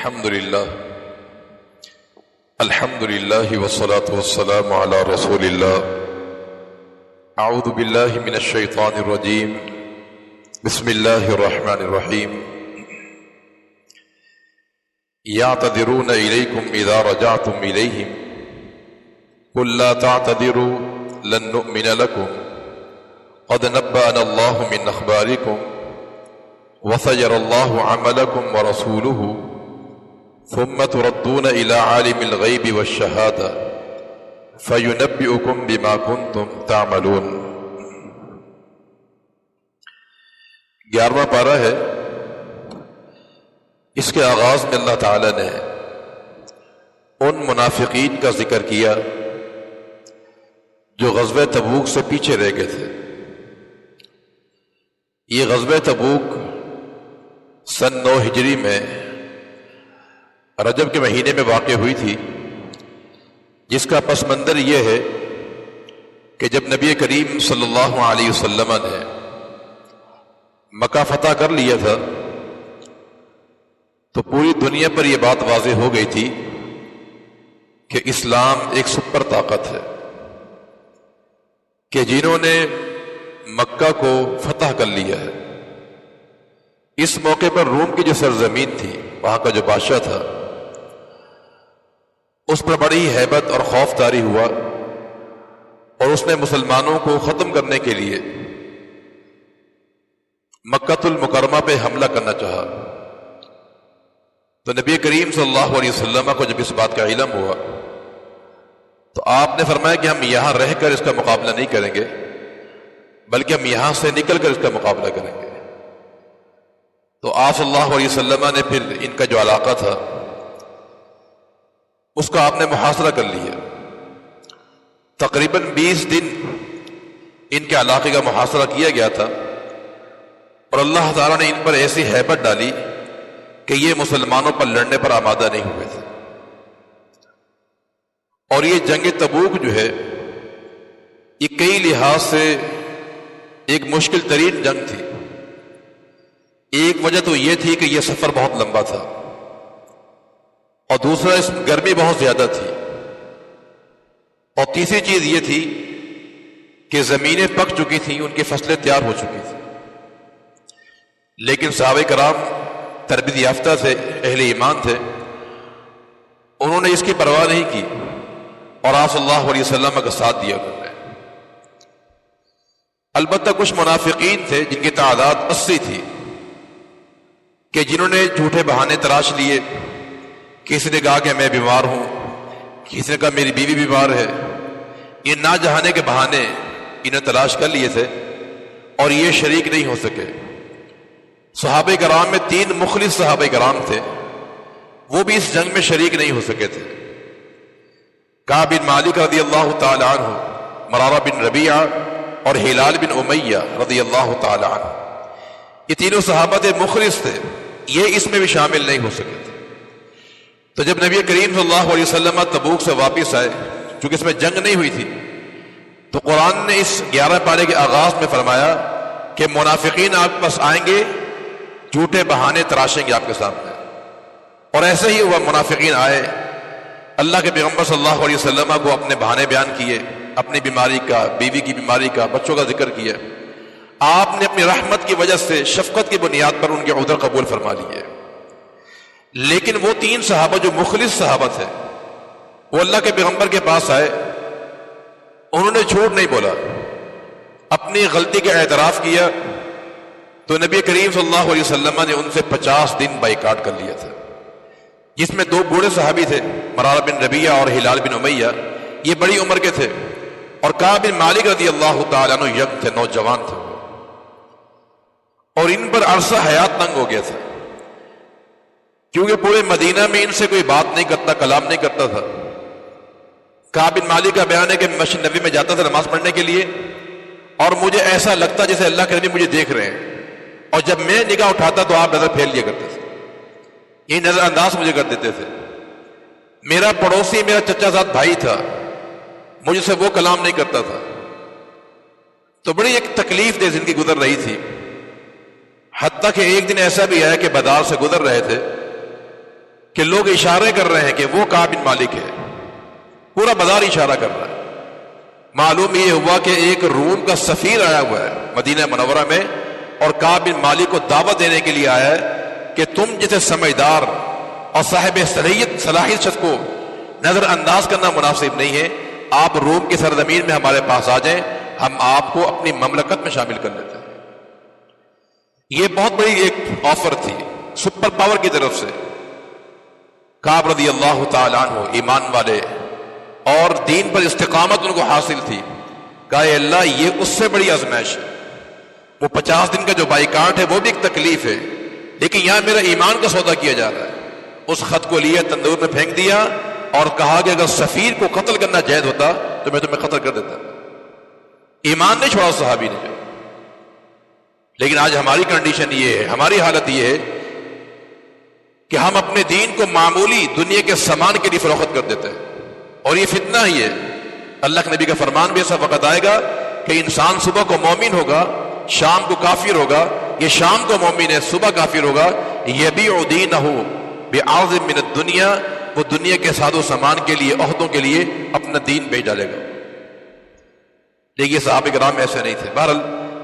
الحمد لله والصلاة والسلام على رسول الله. اعوذ بالله من الشيطان الرجيم. بسم الله الرحمن الرحيم. يعتذرون إليكم إذا رجعتم إليهم قل لا تعتذروا لن نؤمن لكم قد نبأنا الله من أخباركم وسيرى الله عملكم ورسوله ثم تردون إلى عالم الغيب والشهادة فينبئكم بما كنتم تعملون. 11واں پارہ ہے. اس کے آغاز میں اللہ تعالی نے ان منافقین کا ذکر کیا جو غزوہ تبوک سے پیچھے رہ گئے تھے. یہ غزوہ تبوک سن 9 ہجری میں رجب کے مہینے میں واقع ہوئی تھی، جس کا پس منظر یہ ہے کہ جب نبی کریم صلی اللہ علیہ وسلم نے مکہ فتح کر لیا تھا تو پوری دنیا پر یہ بات واضح ہو گئی تھی کہ اسلام ایک سپر طاقت ہے، کہ جنہوں نے مکہ کو فتح کر لیا ہے. اس موقع پر روم کی جو سرزمین تھی، وہاں کا جو بادشاہ تھا، اس پر بڑی ہیبت اور خوف طاری ہوا اور اس نے مسلمانوں کو ختم کرنے کے لیے مکہ المکرمہ پہ حملہ کرنا چاہا. تو نبی کریم صلی اللہ علیہ وسلم کو جب اس بات کا علم ہوا تو آپ نے فرمایا کہ ہم یہاں رہ کر اس کا مقابلہ نہیں کریں گے، بلکہ ہم یہاں سے نکل کر اس کا مقابلہ کریں گے. تو آپ صلی اللہ علیہ وسلم نے پھر ان کا جو علاقہ تھا اس کا آپ نے محاصرہ کر لیا. تقریباً 20 دن ان کے علاقے کا محاصرہ کیا گیا تھا اور اللہ تعالیٰ نے ان پر ایسی ہیبت ڈالی کہ یہ مسلمانوں پر لڑنے پر آمادہ نہیں ہوئے تھے. اور یہ جنگ تبوک جو ہے یہ کئی لحاظ سے ایک مشکل ترین جنگ تھی. ایک وجہ تو یہ تھی کہ یہ سفر بہت لمبا تھا، اور دوسرا اس میں گرمی بہت زیادہ تھی، اور تیسری چیز یہ تھی کہ زمینیں پک چکی تھیں، ان کی فصلیں تیار ہو چکی تھیں. لیکن صحابہ کرام تربیت یافتہ تھے، اہل ایمان تھے، انہوں نے اس کی پرواہ نہیں کی اور آپ صلی اللہ علیہ وسلم کا ساتھ دیا انہوں نے. البتہ کچھ منافقین تھے جن کی تعداد 80 تھی، کہ جنہوں نے جھوٹے بہانے تراش لیے. کسی نے کہا کہ میں بیمار ہوں، کسی نے کہا میری بیوی بیمار ہے. یہ نہ جہانے کے بہانے انہیں تلاش کر لیے تھے اور یہ شریک نہیں ہو سکے. صحابہ کرام میں 3 مخلص صحابہ کرام تھے، وہ بھی اس جنگ میں شریک نہیں ہو سکے تھے. کعب بن مالک رضی اللہ تعالی عنہ، مرارہ بن ربیعہ اور ہلال بن امیہ رضی اللہ تعالی عنہ، یہ تینوں صحابہ تھے، مخلص تھے، یہ اس میں بھی شامل نہیں ہو سکے تھے. تو جب نبی کریم صلی اللہ علیہ وسلم تبوک سے واپس آئے، چونکہ اس میں جنگ نہیں ہوئی تھی، تو قرآن نے اس 11 پارے کے آغاز میں فرمایا کہ منافقین آپ کے پاس آئیں گے، جھوٹے بہانے تراشیں گے آپ کے سامنے. اور ایسے ہی ہوا، منافقین آئے، اللہ کے پیغمبر صلی اللہ علیہ وسلم کو اپنے بہانے بیان کیے، اپنی بیماری کا، بیوی کی بیماری کا، بچوں کا ذکر کیا. آپ نے اپنی رحمت کی وجہ سے، شفقت کی بنیاد پر ان کے عذر قبول فرما لیے. لیکن وہ 3 صحابہ جو مخلص صحابہ تھے، وہ اللہ کے پیغمبر کے پاس آئے، انہوں نے جھوٹ نہیں بولا، اپنی غلطی کا اعتراف کیا. تو نبی کریم صلی اللہ علیہ وسلم نے ان سے 50 دن بائیکاٹ کر لیا تھا، جس میں 2 بوڑھے صحابی تھے، مرارہ بن ربیعہ اور ہلال بن امیہ، یہ بڑی عمر کے تھے، اور کعب بن مالک رضی اللہ تعالیٰ عنہ ینگ تھے، نوجوان تھے، اور ان پر عرصہ حیات تنگ ہو گیا تھا، کیونکہ پورے مدینہ میں ان سے کوئی بات نہیں کرتا، کلام نہیں کرتا تھا. کعب بن مالک کا بیان ہے کہ مسجد نبی میں جاتا تھا نماز پڑھنے کے لیے، اور مجھے ایسا لگتا جیسے اللہ کے نبی مجھے دیکھ رہے ہیں، اور جب میں نگاہ اٹھاتا تو آپ نظر پھیر لیا کرتے تھے، یہ نظر انداز مجھے کر دیتے تھے. میرا پڑوسی میرا چچا زاد بھائی تھا، مجھ سے وہ کلام نہیں کرتا تھا. تو بڑی ایک تکلیف دہ زندگی گزر رہی تھی. حتیٰ کہ ایک دن ایسا بھی آیا کہ بازار سے گزر رہے تھے کہ لوگ اشارے کر رہے ہیں کہ وہ کعب بن مالک ہے، پورا بازار اشارہ کر رہا ہے۔ معلوم یہ ہوا کہ ایک روم کا سفیر آیا ہوا ہے مدینہ منورہ میں، اور کعب بن مالک کو دعوت دینے کے لیے آیا ہے کہ تم جیسے سمجھدار اور صاحب صلاحیت شخص کو نظر انداز کرنا مناسب نہیں ہے، آپ روم کی سرزمین میں ہمارے پاس آ جائیں، ہم آپ کو اپنی مملکت میں شامل کر لیتے ہیں۔ یہ بہت بڑی ایک آفر تھی سپر پاور کی طرف سے۔ کعب رضی اللہ تعالیٰ عنہ ایمان والے اور دین پر استقامت ان کو حاصل تھی، کہا اے اللہ یہ اس سے بڑی آزمائش ہے، وہ 50 دن کا جو بائیکاٹ ہے وہ بھی ایک تکلیف ہے، لیکن یہاں میرا ایمان کا سودا کیا جا رہا ہے۔ اس خط کو لیا، تندور میں پھینک دیا اور کہا کہ اگر سفیر کو قتل کرنا جائز ہوتا تو میں تمہیں قتل کر دیتا۔ ایمان نہیں چھوڑا صحابی نے۔ لیکن آج ہماری کنڈیشن یہ ہے، ہماری حالت یہ ہے کہ ہم اپنے دین کو معمولی دنیا کے سامان کے لیے فروخت کر دیتے ہیں، اور یہ فتنہ ہی ہے۔ اللہ کے نبی کا فرمان بھی ایسا وقت آئے گا کہ انسان صبح کو مومن ہوگا، شام کو کافر ہوگا، یہ شام کو مومن ہے، صبح کافر ہوگا، یبیع دینہ بعرض من الدنیا، وہ دنیا کے ساز و سامان کے لیے، عہدوں کے لیے اپنا دین بیچ ڈالے گا۔ لیکن صحابہ کرام ایسے نہیں تھے۔ بہرحال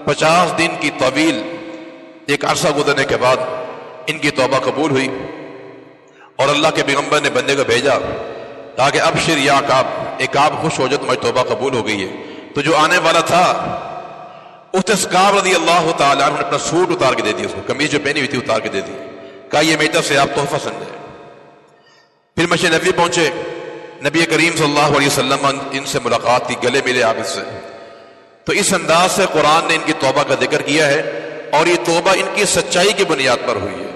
50 دن کی طویل ایک عرصہ گزرنے کے بعد ان کی توبہ قبول ہوئی، اور اللہ کے پیغمبر نے بندے کو بھیجا تاکہ ابشر یا کعب، ایک کعب خوش ہو جائے تمہاری توبہ قبول ہو گئی ہے۔ تو جو آنے والا تھا اس کعب رضی اللہ تعالیٰ عنہ نے اپنا سوٹ اتار کے دے دیا، اس کو قمیض جو پہنی ہوئی تھی اتار کے دے دی، کہا یہ میری طرف سے آپ تحفہ سمجھیں۔ پھر مسجد نبوی پہنچے، نبی کریم صلی اللہ علیہ وسلم ان سے ملاقات کی، گلے ملے آپ اس سے۔ تو اس انداز سے قرآن نے ان کی توبہ کا ذکر کیا ہے، اور یہ توبہ ان کی سچائی کی بنیاد پر ہوئی ہے،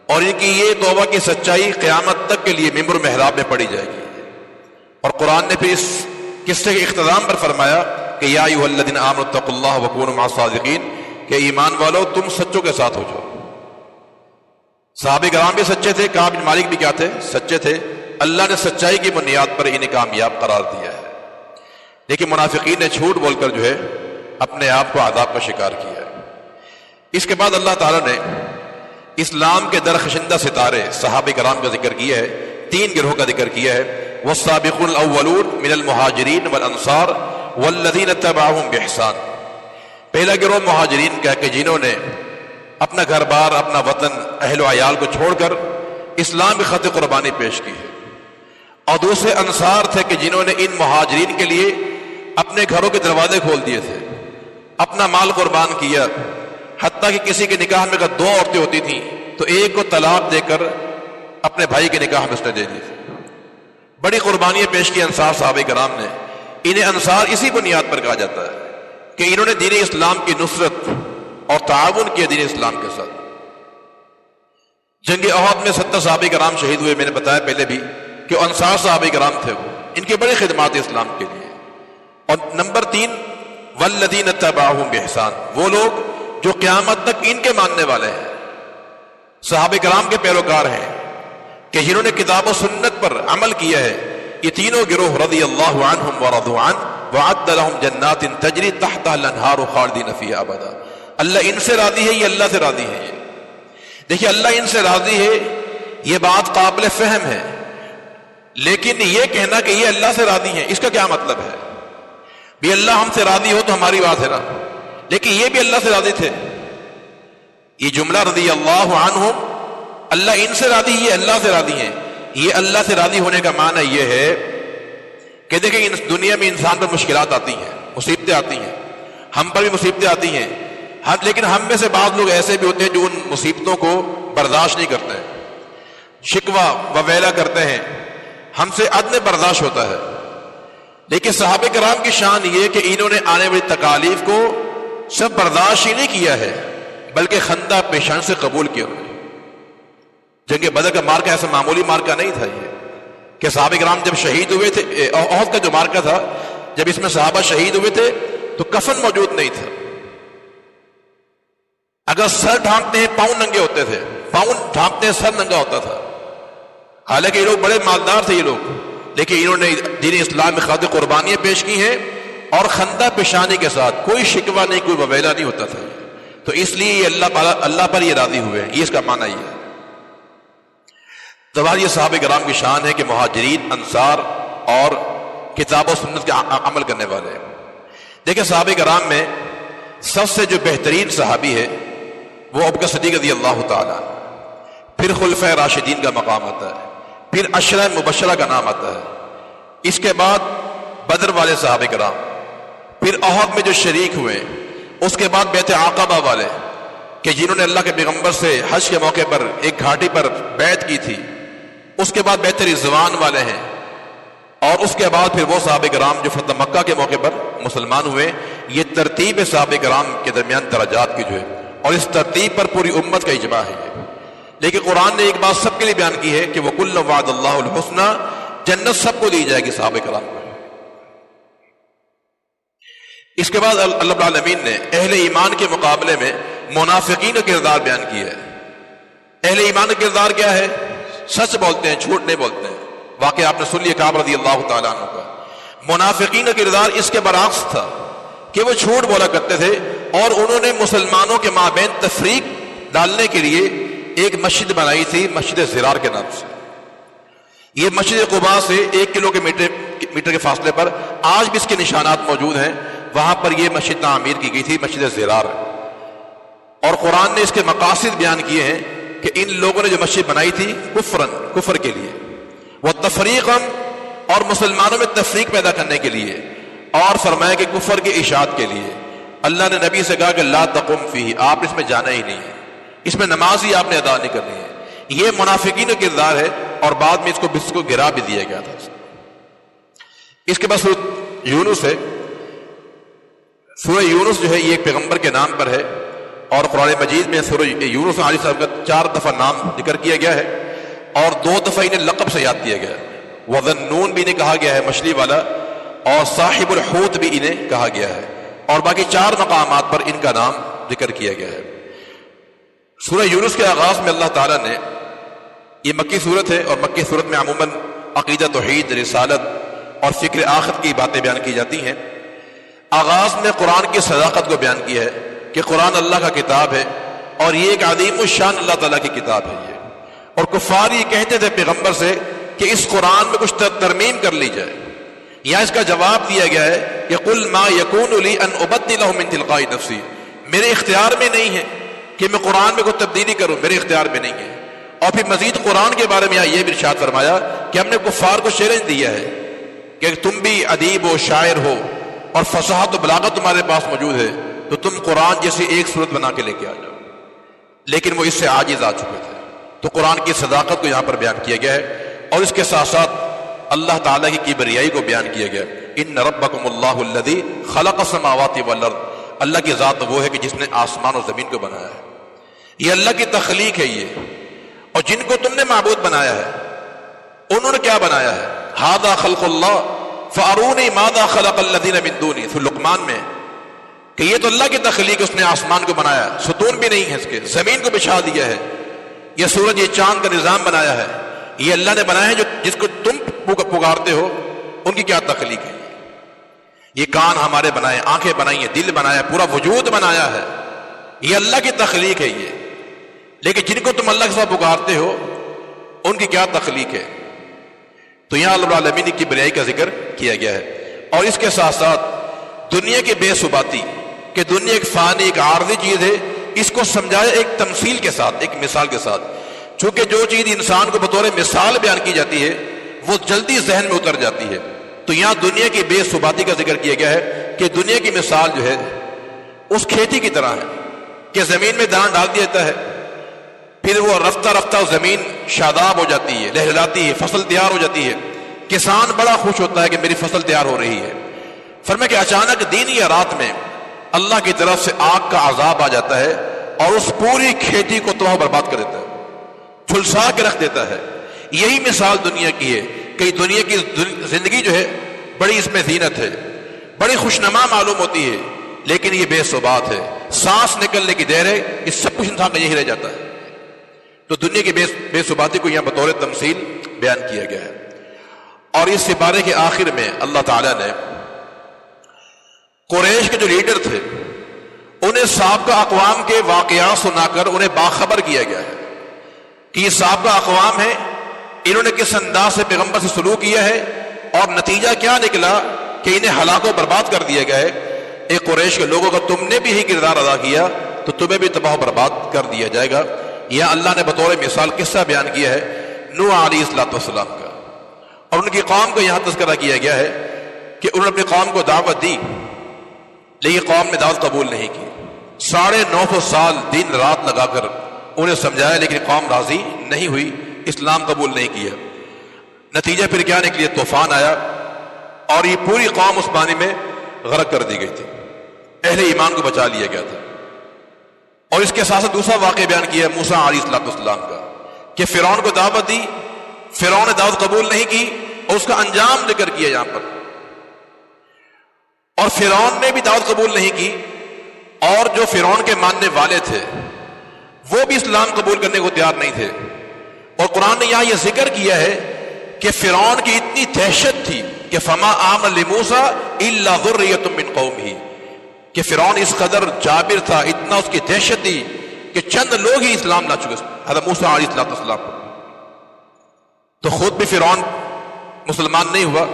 اور ان کی یہ توبہ کی سچائی قیامت تک کے لیے ممبر محراب میں پڑھی جائے گی۔ اور قرآن نے پھر اس قصے کے اختتام پر فرمایا کہ یا ایھا الذین آمنوا اتقوا اللہ وکونوا مع الصادقین، کہ ایمان والو تم سچوں کے ساتھ ہو جاؤ۔ صحابہ کرام بھی سچے تھے، کعب بن مالک بھی کیا تھے؟ سچے تھے۔ اللہ نے سچائی کی بنیاد پر انہیں کامیاب قرار دیا ہے، لیکن منافقین نے جھوٹ بول کر جو ہے اپنے آپ کو عذاب کا شکار کیا ہے۔ اس کے بعد اللہ تعالیٰ نے اسلام کے درخشندہ ستارے صحابہ کرام کا ذکر کیا ہے، 3 گروہ کا ذکر کیا ہے۔ والسابقون الاولون من المہاجرین والانصار والذین اتبعوهم بإحسان۔ پہلا گروہ مہاجرین کا کہ جنہوں نے اپنا گھر بار، اپنا وطن، اہل و عیال کو چھوڑ کر اسلام کی خاطر قربانی پیش کی ہے، اور دوسرے انصار تھے کہ جنہوں نے ان مہاجرین کے لیے اپنے گھروں کے دروازے کھول دیے تھے، اپنا مال قربان کیا، حتیٰ کہ کسی کے نکاح میں اگر 2 عورتیں ہوتی تھیں تو ایک کو طلاق دے کر اپنے بھائی کے نکاح میں اس نے دے دی۔ بڑی قربانیاں پیش کی انصار صحابہ کرام نے۔ انہیں انصار اسی بنیاد پر کہا جاتا ہے کہ انہوں نے دین اسلام کی نصرت اور تعاون کیا دین اسلام کے ساتھ۔ جنگ احد میں 70 صحابہ کرام شہید ہوئے، میں نے بتایا پہلے بھی کہ انصار صحابہ کرام تھے، وہ ان کی بڑی خدمات اسلام کے لیے۔ اور نمبر 3 والذین اتبعوهم بإحسان، وہ لوگ جو قیامت تک ان کے ماننے والے ہیں، صحابہ کرام کے پیروکار ہیں، کہ جنہوں نے کتاب و سنت پر عمل کیا ہے۔ یہ تینوں گروہ رضی اللہ عنہم ورضوا عنہ وعد لهم جنات تجری تحتها الانہار خالدین فیہا ابدا۔ اللہ ان سے راضی ہے، یہ اللہ سے راضی ہے۔ دیکھیے اللہ ان سے راضی ہے، یہ بات قابل فہم ہے، لیکن یہ کہنا کہ یہ اللہ سے راضی ہیں، اس کا کیا مطلب ہے؟ بھی اللہ ہم سے راضی ہو تو ہماری بات ہے نا، لیکن یہ بھی اللہ سے راضی تھے۔ یہ جملہ رضی اللہ عنہم، اللہ ان سے راضی، یہ اللہ سے راضی ہیں۔ یہ اللہ سے راضی ہونے کا معنی یہ ہے کہ دیکھیں اس دنیا میں انسان پر مشکلات آتی ہیں، مصیبتیں آتی ہیں، ہم پر بھی مصیبتیں آتی ہیں، لیکن ہم میں سے بعض لوگ ایسے بھی ہوتے ہیں جو ان مصیبتوں کو برداشت نہیں کرتے ہیں، شکوہ وویلا کرتے ہیں، ہم سے عدم برداشت ہوتا ہے۔ لیکن صحابہ کرام کی شان یہ کہ انہوں نے آنے والی تکالیف کو صرف برداشت ہی نہیں کیا ہے بلکہ خندہ پیشان سے قبول کیا۔ انہوں نے جنگ بدر کا مارکہ ایسا معمولی مارکہ نہیں تھا، یہ کہ صحابہ کرام جب شہید ہوئے تھے، احد کا جو مارکہ تھا جب اس میں صحابہ شہید ہوئے تھے تو کفن موجود نہیں تھا، اگر سر ڈھانپتے ہیں پاؤں ننگے ہوتے تھے، پاؤں ڈھانپتے ہیں سر ننگا ہوتا تھا۔ حالانکہ یہ لوگ بڑے مالدار تھے یہ لوگ، لیکن انہوں نے دین اسلام میں خاطر قربانیاں پیش کی ہیں، اور خندہ پیشانی کے ساتھ، کوئی شکوہ نہیں، کوئی وویلا نہیں ہوتا تھا۔ تو اس لیے یہ اللہ پر یہ راضی ہوئے ہیں، یہ اس کا معنی یہ ہے۔ تو بہرحال یہ صحابہ کرام کی شان ہے کہ مہاجرین، انصار اور کتاب و سنت کے عمل کرنے والے ہیں۔ دیکھیں صحابہ کرام میں سب سے جو بہترین صحابی ہے وہ ابوبکر صدیق رضی اللہ تعالیٰ، پھر خلفائے راشدین کا مقام آتا ہے، پھر عشرہ مبشرہ کا نام آتا ہے، اس کے بعد بدر والے صحابہ کرام، پھر احد میں جو شریک ہوئے، اس کے بعد بیعت عقبہ والے کہ جنہوں نے اللہ کے پیغمبر سے حج کے موقع پر ایک گھاٹی پر بیعت کی تھی، اس کے بعد بیعت رضوان والے ہیں، اور اس کے بعد پھر وہ صحابہ کرام جو فتح مکہ کے موقع پر مسلمان ہوئے۔ یہ ترتیب ہے صحابہ کرام کے درمیان درجات کی جو ہے، اور اس ترتیب پر پوری امت کا اجماع ہے یہ۔ لیکن قرآن نے ایک بات سب کے لیے بیان کی ہے کہ وَكُلًّا وَعَدَ اللَّهُ الْحُسْنَى، جنت سب کو دی جائے گی صحابہ کرام کو۔ اس کے بعد اللہ رب العالمین نے اہل ایمان کے مقابلے میں منافقین کا کردار بیان کیا ہے۔ اہل ایمان کا کردار کیا ہے؟ سچ بولتے ہیں، جھوٹ نہیں بولتے ہیں۔ واقعہ آپ نے سن لیا کعب رضی اللہ تعالیٰ عنہ کا۔ منافقین کا کردار اس کے برعکس تھا کہ وہ جھوٹ بولا کرتے تھے، اور انہوں نے مسلمانوں کے مابین تفریق ڈالنے کے لیے ایک مسجد بنائی تھی، مسجد زرار کے نام سے۔ یہ مسجد قباء سے 1 کلومیٹر کے فاصلے پر آج بھی اس کے نشانات موجود ہیں، وہاں پر یہ مسجد تعمیر کی گئی تھی، مسجد زرار۔ اور قرآن نے اس کے مقاصد بیان کیے ہیں کہ ان لوگوں نے جو مسجد بنائی تھی کفر کے لیے، وہ تفریقاً اور مسلمانوں میں تفریق پیدا کرنے کے لیے، اور فرمایا کہ کفر کے اشاعت کے لیے۔ اللہ نے نبی سے کہا کہ لا تقم فیہ، آپ اس میں جانا ہی نہیں ہے، اس میں نماز ہی آپ نے ادا نہیں کرنی ہے۔ یہ منافقین کا کردار ہے، اور بعد میں اس کو گرا بھی دیا گیا تھا۔ اس کے بعد سورۃ یونس ہے۔ سورہ یونس جو ہے یہ ایک پیغمبر کے نام پر ہے، اور قرآن مجید میں سورہ یونس علیہ السلام کا 4 دفعہ نام ذکر کیا گیا ہے، اور 2 دفعہ انہیں لقب سے یاد کیا گیا ہے۔ وَذَنُّونَ بھی انہیں کہا گیا ہے، مچھلی والا، اور صاحب الحوت بھی انہیں کہا گیا ہے، اور باقی 4 مقامات پر ان کا نام ذکر کیا گیا ہے۔ سورہ یونس کے آغاز میں اللہ تعالیٰ نے، یہ مکی صورت ہے، اور مکی صورت میں عموماً عقیدہ، توحید، رسالت اور فکر آخرت کی باتیں بیان کی جاتی ہیں۔ آغاز میں قرآن کی صداقت کو بیان کیا ہے کہ قرآن اللہ کا کتاب ہے، اور یہ ایک عظیم الشان اللہ تعالیٰ کی کتاب ہے یہ۔ اور کفار یہ کہتے تھے پیغمبر سے کہ اس قرآن میں کچھ ترمیم کر لی جائے، یا اس کا جواب دیا گیا ہے کہ قُلْ مَا يَكُونُ لِي أَنْ أُبَدِّلَهُ مِنْ تِلْقَاءِ نَفْسِي، میرے اختیار میں نہیں ہے کہ میں قرآن میں کوئی تبدیلی کروں، میرے اختیار میں نہیں ہے۔ اور پھر مزید قرآن کے بارے میں یہ بھی ارشاد فرمایا کہ ہم نے کفار کو چیلنج دیا ہے کہ تم بھی ادیب ہو، شاعر ہو، اور فصاحت و بلاغت تمہارے پاس موجود ہے، تو تم قرآن جیسی ایک صورت بنا کے لے کے آ جاؤ۔ لیکن وہ اس سے عاجز آ چکے تھے۔ تو قرآن کی صداقت کو یہاں پر بیان کیا گیا ہے، اور اس کے ساتھ ساتھ اللہ تعالیٰ کی کبریائی کو بیان کیا گیا۔ ان ربکم اللہ الذی خلق السماوات والارض، اللہ کی ذات وہ ہے کہ جس نے آسمان و زمین کو بنایا ہے۔ یہ اللہ کی تخلیق ہے یہ، اور جن کو تم نے معبود بنایا ہے انہوں نے کیا بنایا ہے؟ ھذا خلق اللہ فارونی ماذا خلق الذین من دونی، سورہ لقمان میں کہ یہ تو اللہ کی تخلیق ہے، اس نے آسمان کو بنایا، ستون بھی نہیں ہے اس کے، زمین کو بچھا دیا ہے، یہ سورج، یہ چاند کا نظام بنایا ہے، یہ اللہ نے بنایا ہے۔ جو جس کو تم پکارتے ہو ان کی کیا تخلیق ہے؟ یہ کان ہمارے بنائے، آنکھیں بنائی ہیں، دل بنایا، پورا وجود بنایا ہے، یہ اللہ کی تخلیق ہے یہ۔ لیکن جن کو تم اللہ کے ساتھ پکارتے ہو ان کی کیا تخلیق ہے؟ تو یہاں اللہ العالمین کی بریائی کا ذکر کیا گیا ہے۔ اور اس کے ساتھ ساتھ دنیا کی بے ثباتی، کہ دنیا ایک فانی، ایک عارضی چیز ہے، اس کو سمجھایا ایک تمثیل کے ساتھ، ایک مثال کے ساتھ۔ چونکہ جو چیز انسان کو بطور مثال بیان کی جاتی ہے وہ جلدی ذہن میں اتر جاتی ہے، تو یہاں دنیا کی بے ثباتی کا ذکر کیا گیا ہے کہ دنیا کی مثال جو ہے اس کھیتی کی طرح ہے کہ زمین میں دان ڈال دیا جاتا ہے، پھر وہ رفتہ رفتہ زمین شاداب ہو جاتی ہے، لہلاتی ہے، فصل تیار ہو جاتی ہے، کسان بڑا خوش ہوتا ہے کہ میری فصل تیار ہو رہی ہے۔ فرمایا کہ اچانک دن یا رات میں اللہ کی طرف سے آگ کا عذاب آ جاتا ہے، اور اس پوری کھیتی کو تباہ برباد کر دیتا ہے، جھلسا کے رکھ دیتا ہے۔ یہی مثال دنیا کی ہے کہ دنیا کی زندگی جو ہے بڑی اس میں زینت ہے، بڑی خوشنما معلوم ہوتی ہے، لیکن یہ بے ثبات ہے، سانس نکلنے کی دیر ہے، اس سب کچھ انسان کا یہی رہ جاتا ہے۔ تو دنیا کی بے ثباتی کو یہاں بطور تمثیل بیان کیا گیا ہے۔ اور اس سپارے کے آخر میں اللہ تعالیٰ نے قریش کے جو لیڈر تھے انہیں سابقہ اقوام کے واقعات سنا کر انہیں باخبر کیا گیا ہے کہ یہ سابقہ اقوام ہے، انہوں نے کس انداز سے پیغمبر سے سلوک کیا ہے اور نتیجہ کیا نکلا کہ انہیں ہلاک و برباد کر دیا گیا ہے. اے قریش کے لوگوں کا تم نے بھی ہی کردار ادا کیا تو تمہیں بھی تباہ و برباد کر دیا جائے گا. یہاں اللہ نے بطور مثال قصہ بیان کیا ہے نوح علیہ السلام کا، اور ان کی قوم کو یہاں تذکرہ کیا گیا ہے کہ انہوں نے اپنی قوم کو دعوت دی لیکن قوم نے دعوت قبول نہیں کی. 950 سال دن رات لگا کر انہیں سمجھایا لیکن قوم راضی نہیں ہوئی، اسلام قبول نہیں کیا. نتیجہ پھر کیا نکلی؟ طوفان آیا اور یہ پوری قوم اس پانی میں غرق کر دی گئی تھی. اہل ایمان کو بچا لیا گیا تھا. اور اس کے ساتھ دوسرا واقعہ بیان کیا ہے موسیٰ علیہ السلام کا کہ فرعون کو دعوت دی، فرعون نے دعوت قبول نہیں کی اور اس کا انجام ذکر کیا یہاں پر. اور فرعون نے بھی دعوت قبول نہیں کی اور جو فرعون کے ماننے والے تھے وہ بھی اسلام قبول کرنے کو تیار نہیں تھے. اور قرآن نے یہاں یہ ذکر کیا ہے کہ فرعون کی اتنی دہشت تھی کہ فما آمن لموسیٰ الا ذریۃ من قومہ، کہ فرعون اس قدر جابر تھا، اتنا اس کی دہشت تھی کہ چند لوگ ہی اسلام لا چکے حضرت موسیٰ علیہ السلام پر. تو خود بھی فرعون مسلمان نہیں ہوا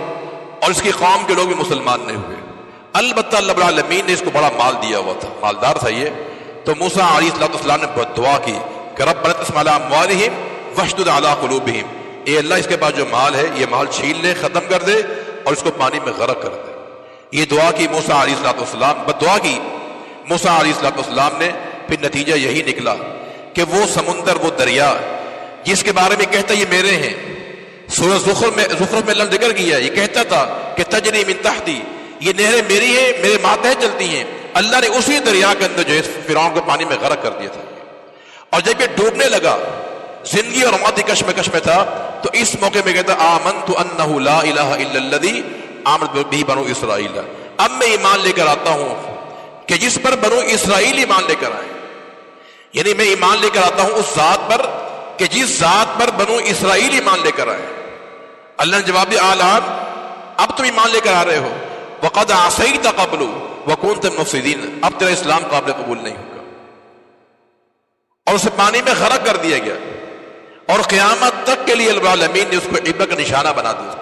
اور اس کی قوم کے لوگ بھی مسلمان نہیں ہوئے. البتہ اللہ رب العالمین نے اس کو بڑا مال دیا ہوا تھا، مالدار تھا یہ. تو موسیٰ علیہ السلام نے دعا کی کہ ربنا اطمس علی اموالہم واشدد علی قلوبہم، اے اللہ اس کے پاس جو مال ہے یہ مال چھین لے، ختم کر دے اور اس کو پانی میں غرق کر دے. یہ دعا کی موسیٰ علیہ السلام، بدعا کی موسیٰ علیہ السلام نے. پھر نتیجہ یہی نکلا کہ وہ سمندر، وہ دریا جس کے بارے میں کہتا یہ میرے ہیں، سورہ زخرف میں اللہ نے ذکر کیا، یہ کہتا تھا کہ تجری من تحتی، یہ نہریں میری ہیں، میرے ماتحت چلتی ہیں. اللہ نے اسی دریا کے اندر جو ہے فرعون کو پانی میں غرق کر دیا تھا. اور جب یہ ڈوبنے لگا، زندگی اور موت کی کشمکش میں تھا، تو اس موقع میں کہتا آمنت انہ لا الہ الا الذی آمنت بہ بنو اسرائیل، اب میں ایمان لے کر آتا ہوں کہ جس پر بنو اسرائیل ایمان لے کر آئے. یعنی میں ایمان لے کر آتا ہوں اس ذات پر کہ جس ذات پر بنو اسرائیل ایمان لے کر آئے. اللہ نے جواب دیا آلان، اب تم ایمان لے کر آ رہے ہو، وقد عصیت قبل وکنت من المفسدین، اب تیرا اسلام قابل قبول نہیں ہوگا. اور اسے پانی میں غرق کر دیا گیا اور قیامت تک کے لیے رب العالمین نے اس کو عبرت کا نشانہ بنا دیا.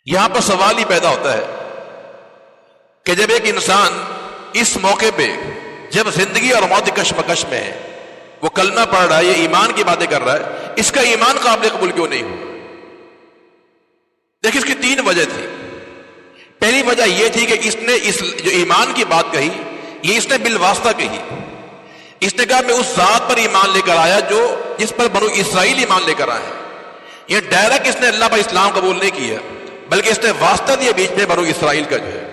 یہاں پر سوال ہی پیدا ہوتا ہے کہ جب ایک انسان اس موقع پہ جب زندگی اور موت کی کشمکش میں ہے، وہ کلمہ پڑھ رہا ہے، یہ ایمان کی باتیں کر رہا ہے، اس کا ایمان قابل قبول کیوں نہیں ہوا؟ دیکھیں اس کی 3 وجہ تھی. پہلی وجہ یہ تھی کہ اس نے جو ایمان کی بات کہی یہ اس نے بالواسطہ کہی. اس نے کہا میں اس ذات پر ایمان لے کر آیا جو جس پر بنو اسرائیل ایمان لے کر آئے ہیں. یہ ڈائریکٹ اس نے اللہ پر اسلام قبول نہیں کیا بلکہ اس نے واسطہ دیا بیچ میں بنو اسرائیل کا جو ہے.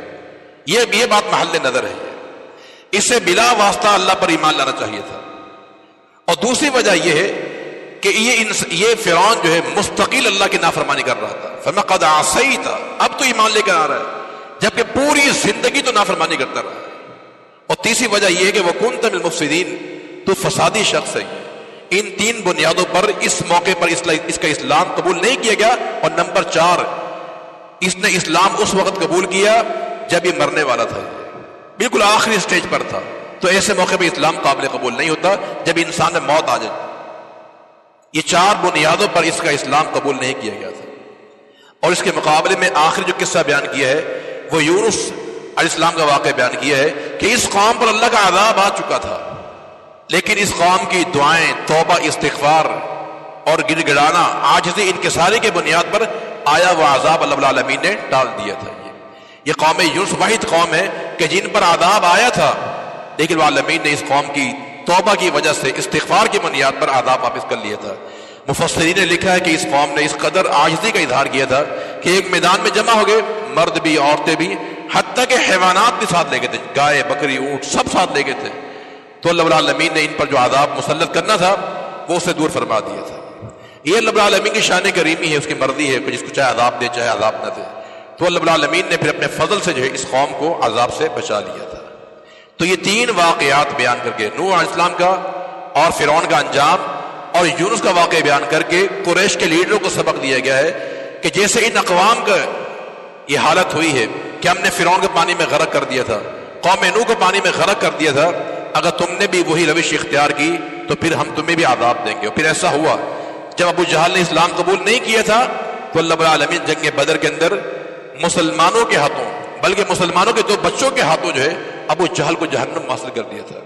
یہ بات محل نظر ہے. اس سے بلا واسطہ اللہ پر ایمان لانا چاہیے تھا. اور دوسری وجہ یہ ہے کہ یہ فرعون جو ہے مستقل اللہ کی نافرمانی کر رہا تھا. فما قد عصیت، اب تو ایمان لے کر آ رہا ہے جبکہ پوری زندگی تو نافرمانی کرتا رہا. اور تیسری وجہ یہ ہے کہ وکنت من المفسدین، تو فسادی شخص ہے. ان 3 بنیادوں پر اس موقع پر اس کا اسلام قبول نہیں کیا گیا. اور نمبر 4، اس نے اسلام اس وقت قبول کیا جب یہ مرنے والا تھا، بالکل آخری سٹیج پر تھا. تو ایسے موقع پہ اسلام قابل قبول نہیں ہوتا جب انسان میں موت آ جائے. یہ 4 بنیادوں پر اس کا اسلام قبول نہیں کیا گیا تھا. اور اس کے مقابلے میں آخری جو قصہ بیان کیا ہے وہ یونس علیہ السلام کا واقعہ بیان کیا ہے کہ اس قوم پر اللہ کا عذاب آ چکا تھا، لیکن اس قوم کی دعائیں، توبہ، استغفار اور گڑ گڑانا، عاجزی، انکساری کے بنیاد پر آیا وہ عذاب اللہ العالمین نے ٹال دیا تھا. یہ قوم یونس واحد قوم ہے کہ جن پر عذاب آیا تھا لیکن العالمین نے اس قوم کی توبہ کی وجہ سے استغفار کی بنیاد پر عذاب واپس کر لیا تھا. مفسرین نے لکھا ہے کہ اس قوم نے اس قدر عاجزی کا اظہار کیا تھا کہ ایک میدان میں جمع ہو گئے، مرد بھی، عورتیں بھی، حتیٰ کہ حیوانات بھی ساتھ لے گئے تھے، گائے، بکری، اونٹ سب ساتھ لے گئے تھے. تو اللہ العالمین نے ان پر جو عذاب مسلط کرنا تھا وہ اسے دور فرما دیا تھا. یہ اللہ العالمین کی شان کریمی ہے، اس کی مرضی ہے کہ جس کو چاہے عذاب دے چاہے عذاب نہ دے. تو اللہ العالمین نے پھر اپنے فضل سے جو ہے اس قوم کو عذاب سے بچا لیا تھا. تو یہ 3 واقعات بیان کر کے، نوح علیہ السلام کا اور فرعون کا انجام اور یونس کا واقعہ بیان کر کے قریش کے لیڈروں کو سبق دیا گیا ہے کہ جیسے ان اقوام کا یہ حالت ہوئی ہے کہ ہم نے فرعون کو پانی میں غرق کر دیا تھا، قوم نوح کو پانی میں غرق کر دیا تھا، اگر تم نے بھی وہی روش اختیار کی تو پھر ہم تمہیں بھی عذاب دیں گے. اور پھر ایسا ہوا جب ابو جہل نے اسلام قبول نہیں کیا تھا تو اللہ رب العالمین جنگ بدر کے اندر مسلمانوں کے ہاتھوں بلکہ مسلمانوں کے 2 بچوں کے ہاتھوں جو ہے ابو جہل کو جہنم میں حاصل کر دیا تھا.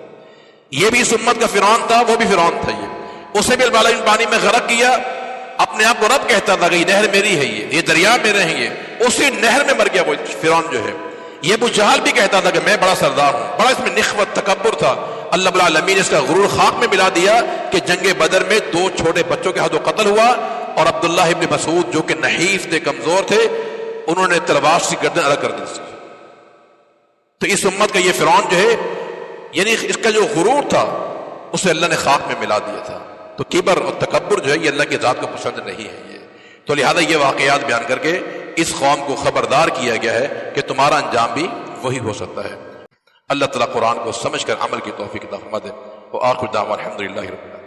یہ بھی اس امت کا فرعون تھا، وہ بھی فرعون تھا. یہ اسے بھی اللہ العالمین پانی میں غرق کیا. اپنے آپ کو رب کہتا تھا کہ یہ نہر میری ہے، یہ دریا میرے ہیں. یہ اسی نہر میں مر گیا وہ فرعون جو ہے. یہ ابو جہل بھی کہتا تھا کہ میں بڑا سردار ہوں، بڑا اس میں نخوت تکبر تھا. اللہ رب العالمین نے اس کا غرور خاک میں ملا دیا کہ جنگ بدر میں 2 چھوٹے بچوں کے ہاتھوں قتل ہوا. اور عبداللہ ابن مسعود جو کہ نحیف تھے، کمزور تھے، انہوں نے تلوار سے گردن الگ کر دی. تو اس امت کا یہ فرعون جو ہے، یعنی اس کا جو غرور تھا اسے اللہ نے خاک میں ملا دیا تھا. تو کبر اور تکبر جو ہے یہ اللہ کی ذات کو پسند نہیں ہے. یہ تو لہذا یہ واقعات بیان کر کے اس قوم کو خبردار کیا گیا ہے کہ تمہارا انجام بھی وہی ہو سکتا ہے. اللہ تعالیٰ قرآن کو سمجھ کر عمل کی توفیق عطا فرما دے. وآخر دعوانا الحمدللہ رب العالمین.